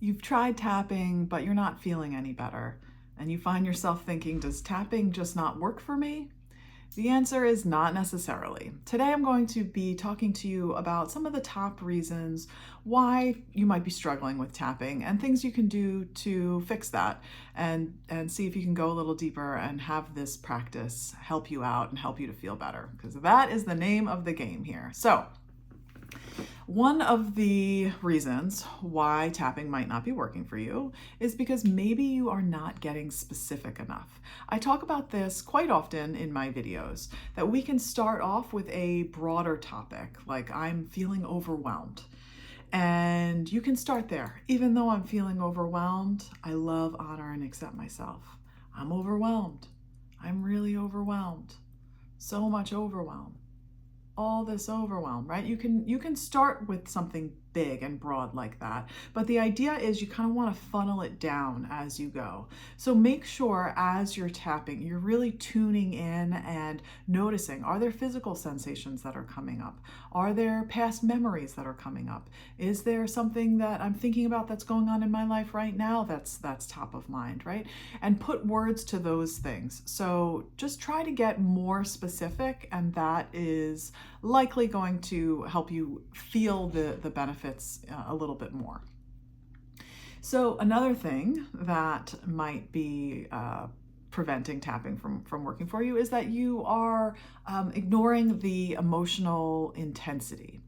You've tried tapping, but you're not feeling any better. And you find yourself thinking, does tapping just not work for me? The answer is not necessarily. Today I'm going to be talking to you about some of the top reasons why you might be struggling with tapping and things you can do to fix that and see if you can go a little deeper and have this practice help you out and help you to feel better, because that is the name of the game here. So, one of the reasons why tapping might not be working for you is because maybe you are not getting specific enough. I talk about this quite often in my videos, that we can start off with a broader topic, like I'm feeling overwhelmed. And you can start there. Even though I'm feeling overwhelmed, I love, honor, and accept myself. I'm overwhelmed. I'm really overwhelmed. So much overwhelm. All this overwhelm, right? You can start with something big and broad like that, but the idea is you kind of want to funnel it down as you go. So make sure as you're tapping, you're really tuning in and noticing, are there physical sensations that are coming up? Are there past memories that are coming up? Is there something that I'm thinking about that's going on in my life right now that's top of mind, right? And put words to those things. So just try to get more specific, and that is likely going to help you feel the benefits a little bit more. So another thing that might be preventing tapping from working for you is that you are ignoring the emotional intensity.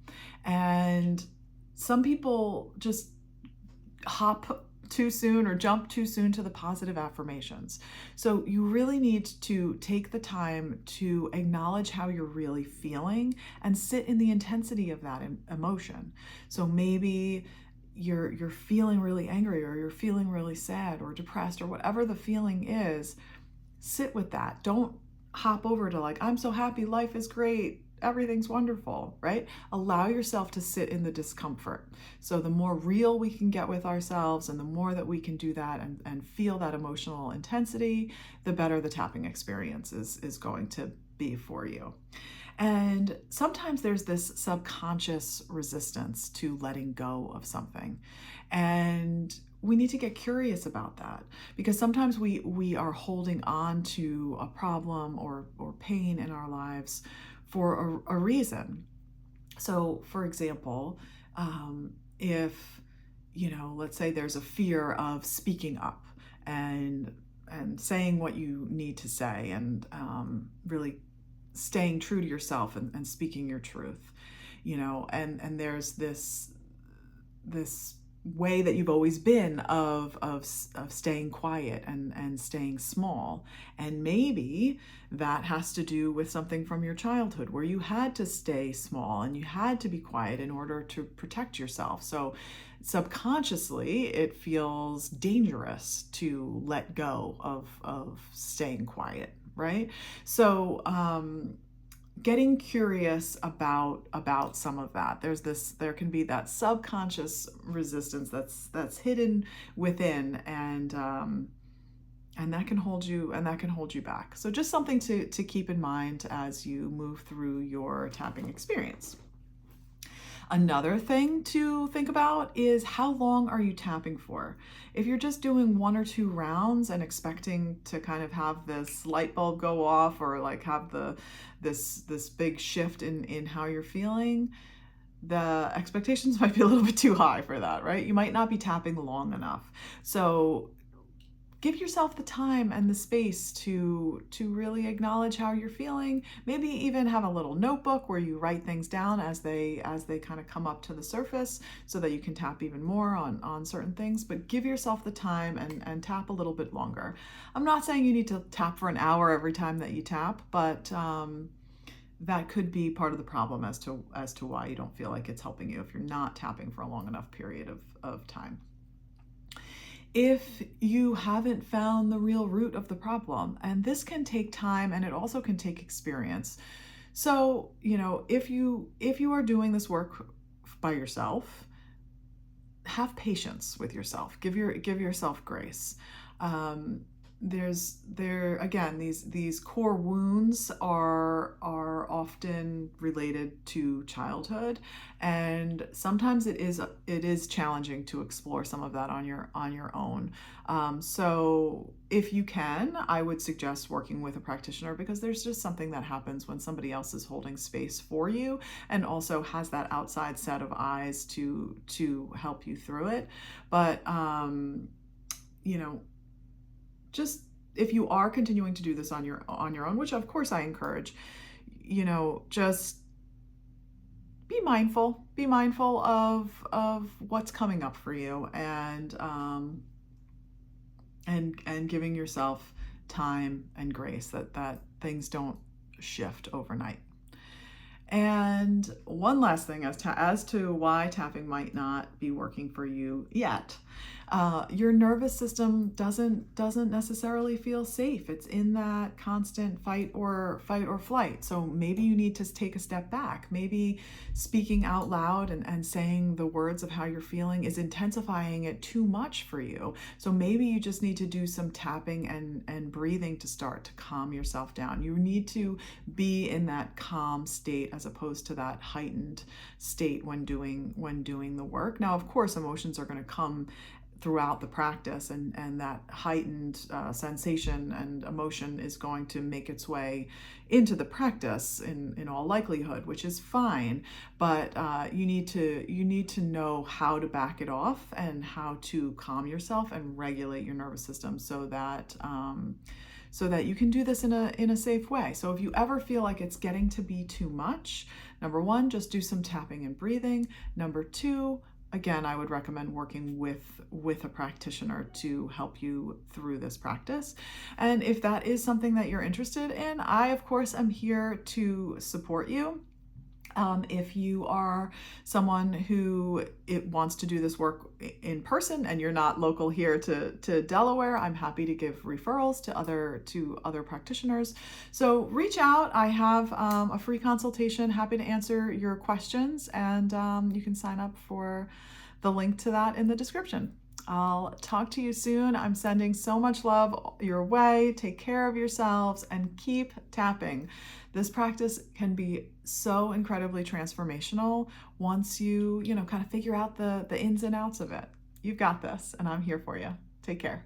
And some people just hop too soon or jump too soon to the positive affirmations. So you really need to take the time to acknowledge how you're really feeling and sit in the intensity of that emotion. So maybe you're feeling really angry, or you're feeling really sad or depressed, or whatever the feeling is. Sit with that. Don't hop over to like, I'm so happy, life is great, everything's wonderful, right? Allow yourself to sit in the discomfort. So the more real we can get with ourselves and the more that we can do that and feel that emotional intensity, the better the tapping experience is going to be for you. And sometimes there's this subconscious resistance to letting go of something. And we need to get curious about that, because sometimes we are holding on to a problem or pain in our lives for a reason. So, for example, if, let's say there's a fear of speaking up and saying what you need to say, and really staying true to yourself and speaking your truth, and there's this way that you've always been of staying quiet and staying small. And maybe that has to do with something from your childhood where you had to stay small and you had to be quiet in order to protect yourself. So subconsciously, it feels dangerous to let go of staying quiet, right? So getting curious about some of that. There can be that subconscious resistance that's hidden within, and that can hold you back. So just something to keep in mind as you move through your tapping experience. Another thing to think about is, how long are you tapping for? If you're just doing 1 or 2 rounds and expecting to kind of have this light bulb go off, or like have this big shift in how you're feeling, the expectations might be a little bit too high for that, right? You might not be tapping long enough. So give yourself the time and the space to really acknowledge how you're feeling. Maybe even have a little notebook where you write things down as they kind of come up to the surface, so that you can tap even more on certain things. But give yourself the time and tap a little bit longer. I'm not saying you need to tap for an hour every time that you tap, but that could be part of the problem as to why you don't feel like it's helping you if you're not tapping for a long enough period of time. If you haven't found the real root of the problem, and this can take time, and it also can take experience. So, if you are doing this work by yourself, have patience with yourself. Give yourself grace. there again, these core wounds are often related to childhood, and sometimes it is challenging to explore some of that on your own. So if you can, I would suggest working with a practitioner, because there's just something that happens when somebody else is holding space for you and also has that outside set of eyes to help you through it. But you know, just if you are continuing to do this on your own, which of course I encourage, just be mindful of what's coming up for you, and giving yourself time and grace that things don't shift overnight. And one last thing as to why tapping might not be working for you yet. Your nervous system doesn't necessarily feel safe. It's in that constant fight or flight. So maybe you need to take a step back. Maybe speaking out loud and saying the words of how you're feeling is intensifying it too much for you. So maybe you just need to do some tapping and breathing to start to calm yourself down. You need to be in that calm state as opposed to that heightened state when doing the work. Now, of course, emotions are going to come throughout the practice, and that heightened sensation and emotion is going to make its way into the practice in all likelihood, which is fine. But you need to know how to back it off and how to calm yourself and regulate your nervous system so that you can do this in a safe way. So if you ever feel like it's getting to be too much, number one, just do some tapping and breathing. Number two, again, I would recommend working with a practitioner to help you through this practice. And if that is something that you're interested in, I, of course, am here to support you. If you are someone who wants to do this work in person and you're not local here to Delaware, I'm happy to give referrals to other practitioners. So reach out. I have a free consultation, happy to answer your questions, and you can sign up for the link to that in the description. I'll talk to you soon. I'm sending so much love your way. Take care of yourselves and keep tapping. This practice can be so incredibly transformational once you kind of figure out the ins and outs of it. You've got this, and I'm here for you. Take care.